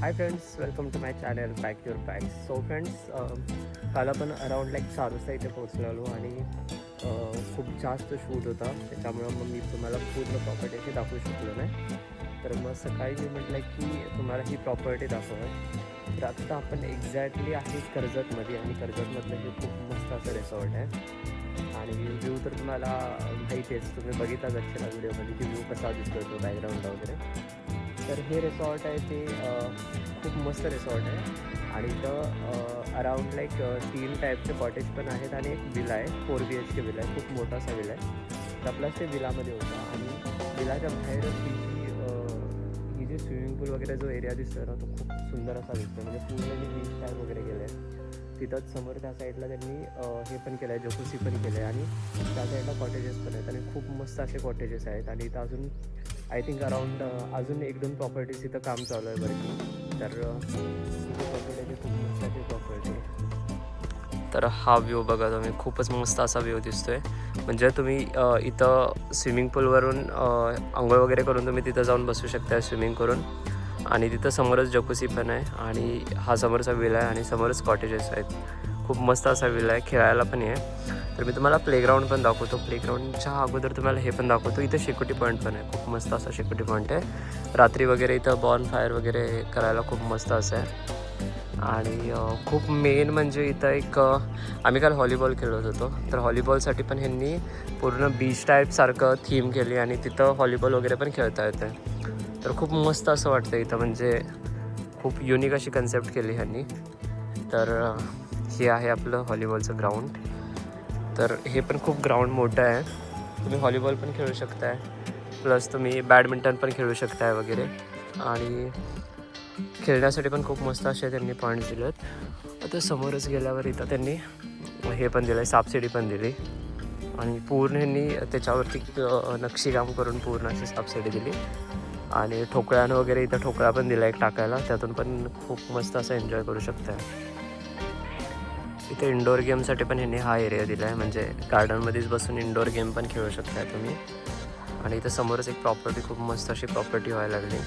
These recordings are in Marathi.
High friends, welcome to my channel back your bag. So friends, काल आपण अराऊंड 4 वाजता इथे पोहोचलेलो आणि खूप जास्त शूट होता. त्याच्यामुळं मग मी तुम्हाला पूर्ण प्रॉपर्टी दाखवू शकलो नाही. तर मग सकाळी मी म्हटलं की तुम्हाला ही प्रॉपर्टी दाखवूया. तर आत्ता आपण एक्झॅक्टली आहे कर्जतमध्ये आणि कर्जतमधलं हे खूप मस्त असं रिसॉर्ट आहे. आणि व्ह्यू तर तुम्हाला माहिती आहेच, तुम्ही बघितलाच असेल व्हिडिओमध्ये की व्ह्यू कसा दिसतो तो बॅकग्राऊंड वगैरे. तर हे रिसॉर्ट आहे ते खूप मस्त रिसॉर्ट आहे आणि इथं अराऊंड 3 टाईपचे कॉटेज पण आहेत आणि एक विला आहे. 4 BHK विला आहे, खूप मोठासा विला आहे. तर आपला ते विलामध्ये होता आणि विलाच्या बाहेर ही जी स्विमिंग पूल वगैरे जो एरिया दिसतो ना, तो खूप सुंदर असा दिसतो. म्हणजे पूर्ण जे बीच टाईप वगैरे केलं आहे. तिथंच समोर त्या साईडला त्यांनी हे पण केलं आहे, जकुसी पण केलं आहे आणि त्या साईडला कॉटेजेस पण आहेत आणि खूप मस्त असे कॉटेजेस आहेत. आणि इथं अजून आय थिंक अराऊंड अजून 1-2 प्रॉपर्टीज इथं काम चालू आहे बरं. तर प्रॉपर्टी खूप मस्त अशी प्रॉपर्टी. तर हा व्ह्यू बघा तुम्ही, खूपच मस्त असा व्ह्यू दिसतोय. म्हणजे तुम्ही इथं स्विमिंग पूलवरून आंघोळ वगैरे करून तुम्ही तिथं जाऊन बसू शकता स्विमिंग करून. आणि तिथं समोरच जकुसी पण आहे आणि हा समोरचा विला आहे आणि समोरच कॉटेजेस आहेत. खूप मस्त असा विला आहे, खेळायला पण आहे. तर मी तुम्हाला प्लेग्राऊंड पण दाखवतो. प्लेग्राऊंडच्या अगोदर तुम्हाला हे पण दाखवतो. इथं शेकोटी पॉईंट पण आहे, खूप मस्त असा शेकोटी पॉईंट आहे. रात्री वगैरे इथं बॉन फायर वगैरे करायला खूप मस्त असं आहे. आणि खूप मेन म्हणजे इथं एक आम्ही काल व्हॉलीबॉल खेळत होतो. तर व्हॉलीबॉलसाठी पण ह्यांनी पूर्ण बीच टाईपसारखं थीम केली आणि तिथं व्हॉलीबॉल वगैरे पण खेळता येतं. तर खूप मस्त असं वाटतं इथं, म्हणजे खूप युनिक अशी कन्सेप्ट केली ह्यांनी. तर हे आहे आपलं व्हॉलीबॉलचं ग्राउंड. तर हे पण खूप ग्राउंड मोठं आहे. तुम्ही व्हॉलीबॉल पण खेळू शकताय, प्लस तुम्ही बॅडमिंटन पण खेळू शकताय वगैरे. आणि खेळण्यासाठी पण खूप मस्त असे त्यांनी पॉईंट्स दिले आहेत. आता समोरच गेल्यावर इथं त्यांनी हे पण दिलं आहे, सापशिडी पण दिली. आणि पूर्ण ह्यांनी त्याच्यावरती नक्षीकाम करून पूर्ण अशी सापशिडी दिली. आणि ठोकळ्यानं वगैरे इथं ठोकळा पण दिला एक टाकायला, त्यातून पण खूप मस्त असं एन्जॉय करू शकता. इथे इंडोर गेमसाठी पण ह्यांनी हा एरिया दिला आहे, म्हणजे गार्डनमध्येच बसून इंडोर गेम पण खेळू शकता तुम्ही. आणि इथं समोरच एक प्रॉपर्टी, खूप मस्त अशी प्रॉपर्टी व्हायला लागली.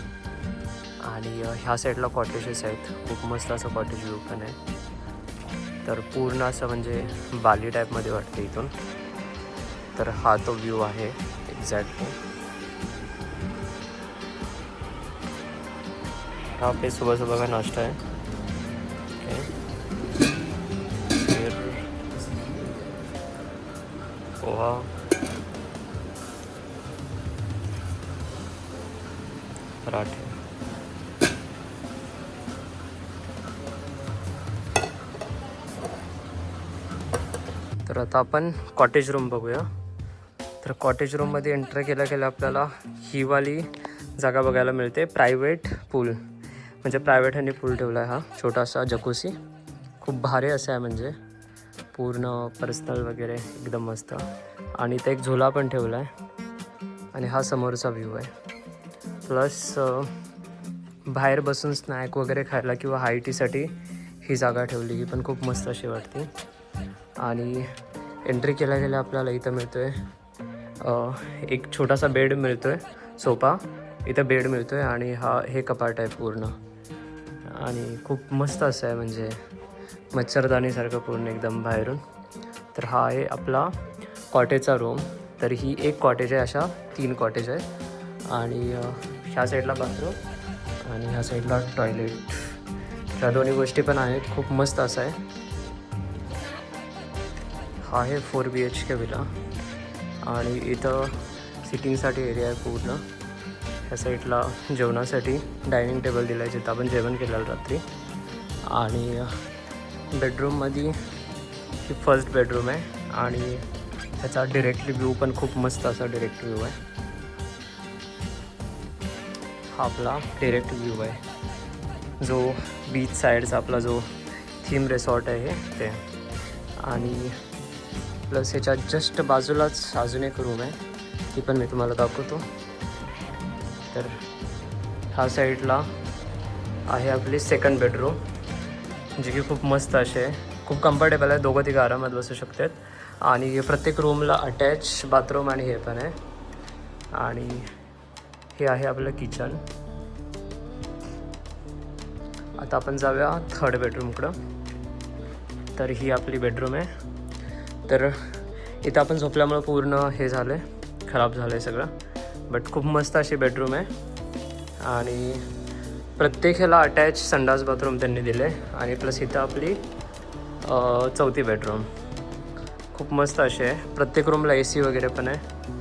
आणि ह्या साईडला कॉटेजेस आहेत, खूप मस्त असं कॉटेज व्ह्यू पण आहे. तर पूर्ण असं म्हणजे बाली टाईपमध्ये वाटतं इथून. तर हा तो व्ह्यू आहे एक्झॅक्टली. हा पे सुबह सुबह का नाश्ता है. फिर पोहा, पराठे. तर आता आपण कॉटेज रूम बघूया. तर कॉटेज रूममध्ये एंटर केल्या आपल्याला ही वाली जागा बघायला मिळते, प्रायव्हेट पूल. म्हणजे प्रायव्हेट ह्यांनी पूल ठेवला आहे. हा छोटासा जकुसी खूप भारी असा आहे, म्हणजे पूर्ण पर्सनल वगैरे एकदम मस्त. आणि इथं एक झुला पण ठेवला आहे. आणि हा समोरचा व्ह्यू आहे. प्लस बाहेर बसून स्नॅक वगैरे खायला किंवा हाय टीसाठी ही जागा ठेवली, ही पण खूप मस्त अशी वाटते. आणि एंट्री केल्या आपल्याला इथं मिळतो आहे एक छोटासा बेड मिळतो आहे, सोफा. इथं बेड मिळतो आहे आणि हे कपाट आहे पूर्ण. आणि खूप मस्त असं आहे, म्हणजे मच्छरदाणीसारखं पूर्ण एकदम बाहेरून. तर हा आहे आपला कॉटेजचा रूम. तर ही एक कॉटेज आहे, अशा 3 कॉटेज आहे. आणि ह्या साईडला बाथरूम आणि ह्या साईडला टॉयलेट. ह्या दोन्ही गोष्टी पण आहेत. खूप मस्त असं आहे. हा आहे 4 BHK विला. आणि इथं सिटिंगसाठी एरिया आहे पूर्ण. ह्या साईडला जेवणासाठी डायनिंग टेबल दिला आहे, जिथं आपण जेवण केलेलं रात्री. आणि बेडरूममध्ये ही फर्स्ट बेडरूम आहे आणि त्याचा डिरेक्टली व्ह्यू पण खूप मस्त असा डिरेक्ट व्ह्यू आहे. हा आपला डिरेक्ट व्ह्यू आहे, जो बीच साईडचा आपला जो थीम रिसॉर्ट आहे ते. आणि प्लस ह्याच्या जस्ट बाजूलाच अजून एक रूम आहे, ती पण मी तुम्हाला दाखवतो. तर ह्या साईडला आहे आपली सेकंड बेडरूम, जी की खूप मस्त असे आहे, खूप कम्फर्टेबल आहे. 2-3 आरामात बसू शकतात. आणि प्रत्येक रूमला अटॅच बाथरूम आणि हे पण आहे. आणि हे आहे आपलं किचन. आता आपण जाऊया थर्ड बेडरूमकडं. तर ही आपली बेडरूम आहे. तर इथं आपण झोपल्यामुळं पूर्ण हे झालं आहे, खराब झालं आहे सगळं. बट खूप मस्त अशी बेडरूम आहे. आणि प्रत्येक ह्याला अटॅच संडास बाथरूम त्यांनी दिले आहे. आणि प्लस इथं आपली चौथी बेडरूम खूप मस्त अशी आहे. प्रत्येक रूमला AC वगैरे पण आहे.